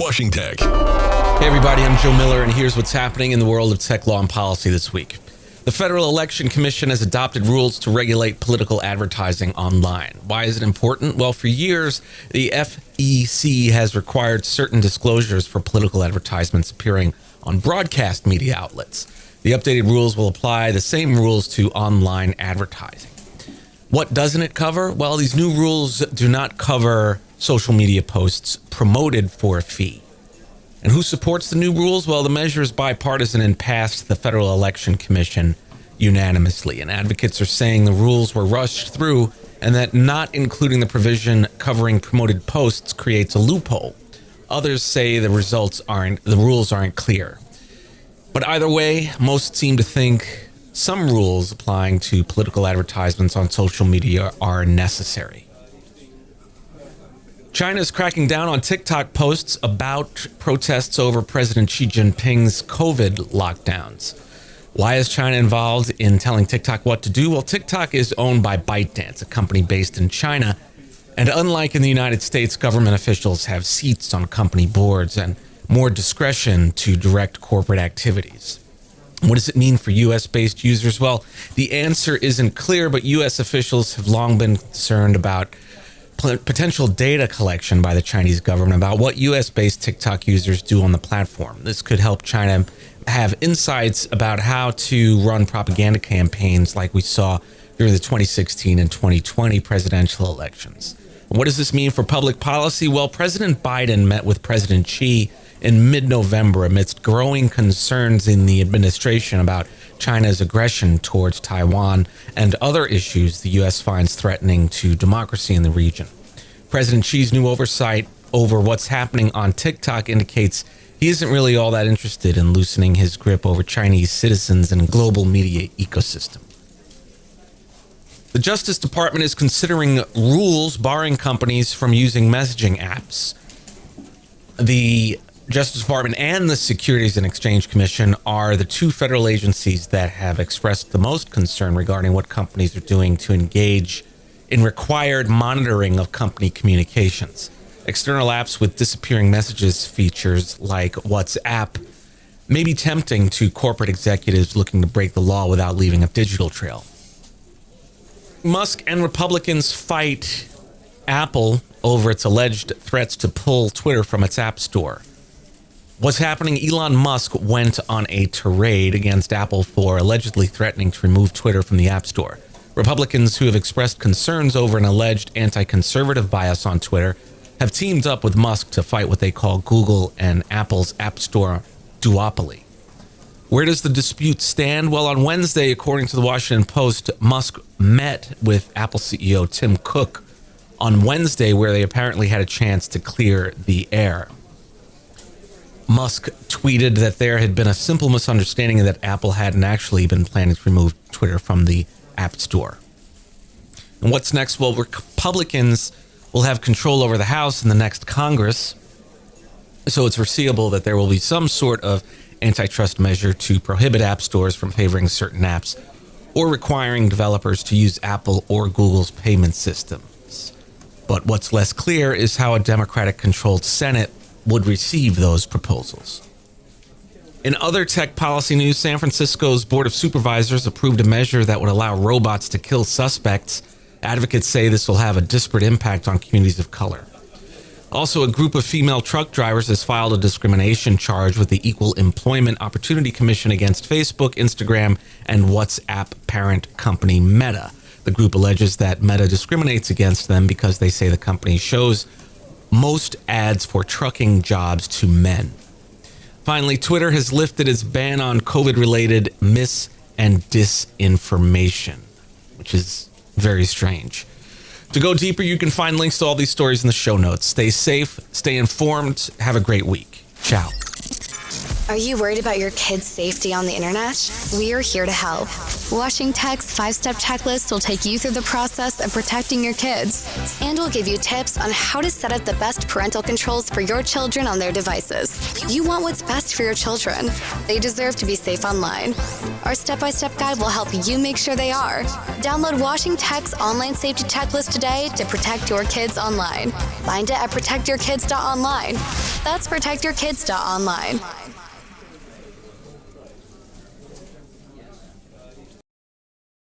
Washington. Hey everybody, I'm Joe Miller, and here's what's happening in the world of tech law and policy this week. The Federal Election Commission has adopted rules to regulate political advertising online. Why is it important? Well, for years, the FEC has required certain disclosures for political advertisements appearing on broadcast media outlets. The updated rules will apply the same rules to online advertising. What doesn't it cover? Well, these new rules do not cover social media posts promoted for a fee. And who supports the new rules? Well, the measure is bipartisan and passed the Federal Election Commission unanimously. And advocates are saying the rules were rushed through and that not including the provision covering promoted posts creates a loophole. Others say the rules aren't clear. But either way, most seem to think some rules applying to political advertisements on social media are necessary. China is cracking down on TikTok posts about protests over President Xi Jinping's COVID lockdowns. Why is China involved in telling TikTok what to do? Well, TikTok is owned by ByteDance, a company based in China. And unlike in the United States, government officials have seats on company boards and more discretion to direct corporate activities. What does it mean for U.S.-based users? Well, the answer isn't clear, but U.S. officials have long been concerned about potential data collection by the Chinese government about what U.S.-based TikTok users do on the platform. This could help China have insights about how to run propaganda campaigns like we saw during the 2016 and 2020 presidential elections. And what does this mean for public policy? Well, President Biden met with President Xi in mid-November amidst growing concerns in the administration about China's aggression towards Taiwan and other issues the U.S. finds threatening to democracy in the region. President Xi's new oversight over what's happening on TikTok indicates he isn't really all that interested in loosening his grip over Chinese citizens and global media ecosystem. The Justice Department is considering rules barring companies from using messaging apps. The Justice Department and the Securities and Exchange Commission are the two federal agencies that have expressed the most concern regarding what companies are doing to engage in required monitoring of company communications. External apps with disappearing messages features like WhatsApp may be tempting to corporate executives looking to break the law without leaving a digital trail. Musk and Republicans fight Apple over its alleged threats to pull Twitter from its app store. What's happening? Elon Musk went on a tirade against Apple for allegedly threatening to remove Twitter from the App Store. Republicans who have expressed concerns over an alleged anti-conservative bias on Twitter have teamed up with Musk to fight what they call Google and Apple's App Store duopoly. Where does the dispute stand? Well, on Wednesday, according to the Washington Post, Musk met with Apple CEO Tim Cook on Wednesday, where they apparently had a chance to clear the air. Musk tweeted that there had been a simple misunderstanding and that Apple hadn't actually been planning to remove Twitter from the App Store. And what's next? Well, Republicans will have control over the House in the next Congress, so it's foreseeable that there will be some sort of antitrust measure to prohibit app stores from favoring certain apps or requiring developers to use Apple or Google's payment systems. But what's less clear is how a Democratic-controlled Senate would receive those proposals. In other tech policy news, San Francisco's Board of Supervisors approved a measure that would allow robots to kill suspects. Advocates say this will have a disparate impact on communities of color. Also, a group of female truck drivers has filed a discrimination charge with the Equal Employment Opportunity Commission against Facebook, Instagram, and WhatsApp parent company Meta. The group alleges that Meta discriminates against them because they say the company shows most ads for trucking jobs to men. Finally, Twitter has lifted its ban on COVID-related mis- and disinformation, which is very strange. To go deeper, you can find links to all these stories in the show notes. Stay safe, stay informed, have a great week. Ciao. Are you worried about your kids' safety on the internet? We are here to help. Washing Tech's 5-step checklist will take you through the process of protecting your kids. And we'll give you tips on how to set up the best parental controls for your children on their devices. You want what's best for your children. They deserve to be safe online. Our step-by-step guide will help you make sure they are. Download Washing Tech's online safety checklist today to protect your kids online. Find it at protectyourkids.online. That's protectyourkids.online.